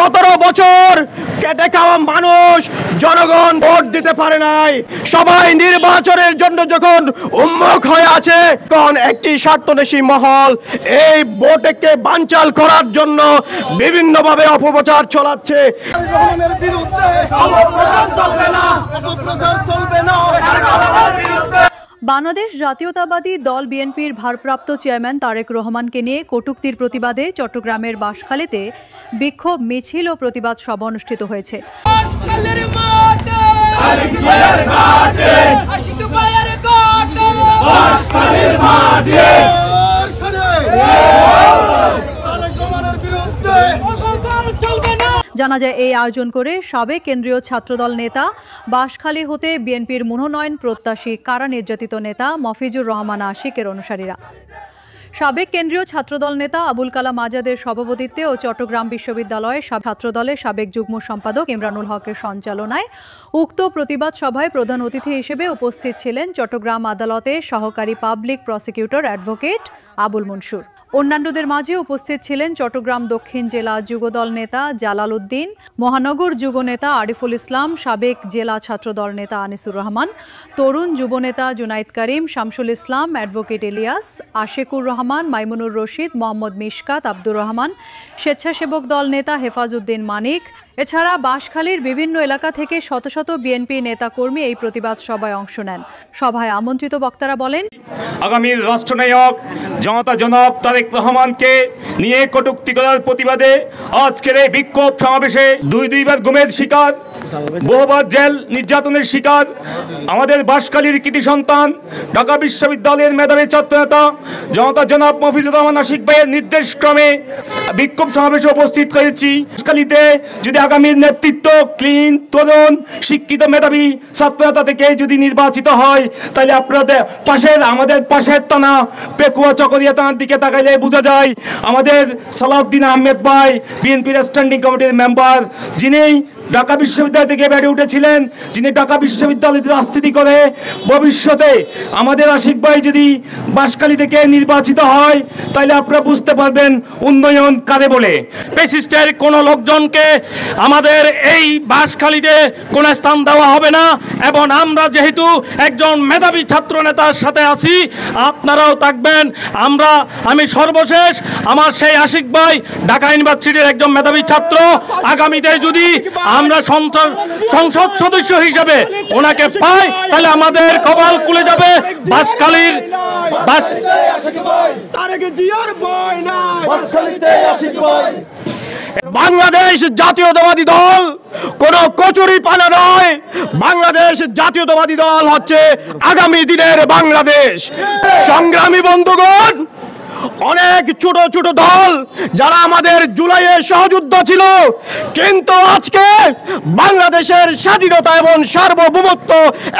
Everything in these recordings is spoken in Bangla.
17 বছর কেটে খাওয়া মানুষ জনগণ ভোট দিতে পারে নাই। সবাই নির্বাচনের জন্য যখন উন্মুখ হয়ে আছে, তখন একটি স্বার্থন্বেষী মহল এই ভোটকে বানচাল করার জন্য বিভিন্নভাবে অপপ্রচার চালাচ্ছে। বাংলাদেশ জাতীয়তাবাদী দল বিএনপির ভারপ্রাপ্ত চেয়ারম্যান তারেক রহমানকে নিয়ে কটূক্তির প্রতিবাদে চট্টগ্রামের বাঁশখালীতে বিক্ষোভ মিছিল ও প্রতিবাদ সভা অনুষ্ঠিত হয়েছে। জানা যায় এই আয়োজন করে সাবেক কেন্দ্রীয় ছাত্রদল নেতা, বাঁশখালী হতে বিএনপির মনোনয়ন প্রত্যাশী কারা নির্যাতিত নেতা মফিজুর রহমান আশিকের অনুসারীরা। সাবেক কেন্দ্রীয় ছাত্রদল নেতা আবুল কালাম আজাদের সভাপতিত্বে ও চট্টগ্রাম বিশ্ববিদ্যালয়ের ছাত্রদলের সাবেক যুগ্ম সম্পাদক ইমরানুল হকের সঞ্চালনায় উক্ত প্রতিবাদ সভায় প্রধান অতিথি হিসেবে উপস্থিত ছিলেন চট্টগ্রাম আদালতের সহকারী public prosecutor advocate Abul Mansur. অন্যান্যদের মাঝে উপস্থিত ছিলেন চট্টগ্রাম দক্ষিণ জেলা যুবদল নেতা জালাল উদ্দিন, মহানগর যুব নেতা আরিফুল ইসলাম, সাবেক জেলা ছাত্রদল নেতা আনিসুর রহমান, তরুণ যুব নেতা জুনাইদ করিম, শামসুল ইসলাম, অ্যাডভোকেট ইলিয়াস, আশিকুর রহমান, মাইমুনুর রশিদ, মোহাম্মদ মিশকাত, আব্দুর রহমান, স্বেচ্ছাসেবক দল নেতা হেফাজউদ্দিন মানিক। এছাড়া বাঁশখালীর বিভিন্ন এলাকা থেকে শত শত বিএনপি নেতাকর্মী এই প্রতিবাদ সভায় অংশ নেন। সভায় আমন্ত্রিত বক্তারা বলেন, আগামী রাষ্ট্রনায়ক জনতা জনাব তারেক রহমানকে নিয়ে কটূক্তি করার প্রতিবাদে আজকের এই বিক্ষোভ সমাবেশে দুইবার গুমের শিকার, বহুবার জেল নির্যাতনের শিকার আমাদের বাঁশখালীর কৃতি সন্তান ঢাকা বিশ্ববিদ্যালয়ের মেধাবী ছাত্রনেতা জনতা জনাব মফিজুর রহমান আশিক ভাইয়ের নির্দেশক্রমে বিক্ষোভ সমাবেশে উপস্থিত হয়েছি। বাঁশখালীতে যদি আগামীর নেতৃত্ব ক্লিন, তরুণ, শিক্ষিত, মেধাবী ছাত্রনেতা থেকে যদি নির্বাচিত হয়, তাহলে আপনাদের আমাদের পাশের থানা পেকুয়া চকরিয়া থানার দিকে তাকাইলে বোঝা যায় আমাদের সালাউদ্দিন আহমেদ ভাই বিএনপির স্ট্যান্ডিং কমিটির মেম্বার, যিনি ঢাকা বিশ্ববিদ্যালয় থেকে বেড়ে উঠেছিলেন, যিনি ঢাকা বিশ্ববিদ্যালয়ে রাজনীতি করে ভবিষ্যতে আমাদের আশিক ভাই যদি বাঁশখালী থেকে নির্বাচিত হয়, তাহলে আপনারা বুঝতে পারবেন উন্নয়ন কারে বলে। ফ্যাসিস্টের কোনো লোকজনকে আমাদের এই বাঁশখালীতে কোনো স্থান দেওয়া হবে না, এবং আমরা যেহেতু একজন মেধাবী ছাত্র নেতার সাথে আছি, আপনারাও থাকবেন। আমি সর্বশেষ আমার সেই আশিক ভাই ঢাকা ইউনিভার্সিটির একজন মেধাবী ছাত্র, আগামীতে যদি আমরা সংসদ সদস্য হিসেবে ওনাকে পাই, তাহলে আমাদের কপাল খুলে যাবে। বাঁশখালীর বাংলাদেশ জাতীয়তাবাদী দল কোন কচুরি পানা নয়। বাংলাদেশ জাতীয়তাবাদী দল হচ্ছে আগামী দিনের বাংলাদেশ। সংগ্রামী বন্ধুগণ, অনেক ছোট ছোট দল যারা আমাদের জুলাইয়ে সহযোদ্ধা ছিল, কিন্তু আজকে বাংলাদেশের স্বাধীনতা এবং সার্বভৌমত্ব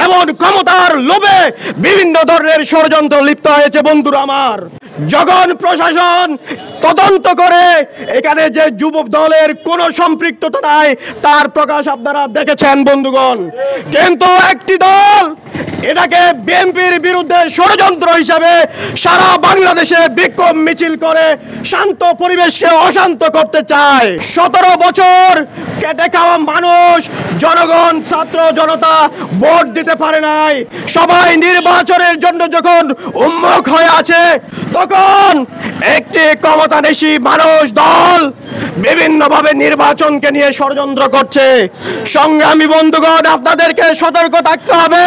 এবং ক্ষমতার লোভে বিভিন্ন ধরনের ষড়যন্ত্র লিপ্ত হয়েছে। বন্ধুরা আমার, যখন প্রশাসন তদন্ত করে এখানে যে যুব দলের কোনো সম্পৃক্ততা নাই তার প্রকাশ আপনারা দেখেছেন বন্ধুগণ, কিন্তু একটি দল এটাকে বিএনপির বিরুদ্ধে ষড়যন্ত্র হিসাবে সারা বাংলাদেশে বিক্ষোভ মিছিল করে শান্ত পরিবেশকে অশান্ত করতে চায়। 17 বছর কেটে খাওয়া মানুষ জনগণ, ছাত্র জনতা ভোট দিতে পারে নাই। সবাই নির্বাচনের জন্য যখন উন্মুখ হয়ে আছে, তখন একটি ক্ষমতানেশী মানুষ দল বিভিন্নভাবে নির্বাচনকে নিয়ে ষড়যন্ত্র করছে। সংগ্রামী বন্ধুগণ, আপনাদেরকে সতর্ক থাকতে হবে।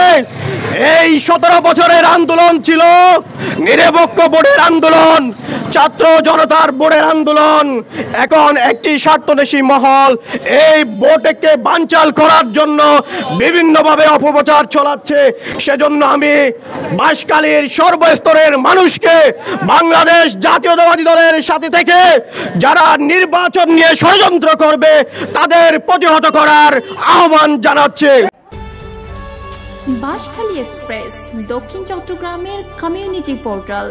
এই 17 বছরের আন্দোলন ছিল নিরপেক্ষ ভোটের আন্দোলন, ছাত্র জনতার ভোটের আন্দোলন। এখন একটি স্বার্থন্বেষী মহল এই ভোটকে বানচাল করার জন্য বিভিন্নভাবে অপপ্রচার চালাচ্ছে। সেজন্য আমি বাঁশখালীর সর্বস্তরের মানুষকে বাংলাদেশ জাতীয়তাবাদী দলের সাথে থেকে যারা নির্বাচন নিয়ে ষড়যন্ত্র করবে তাদের প্রতিহত করার আহ্বান জানাচ্ছে। বাঁশখালী এক্সপ্রেস, দক্ষিণ চট্টগ্রামের কমিউনিটি পোর্টাল।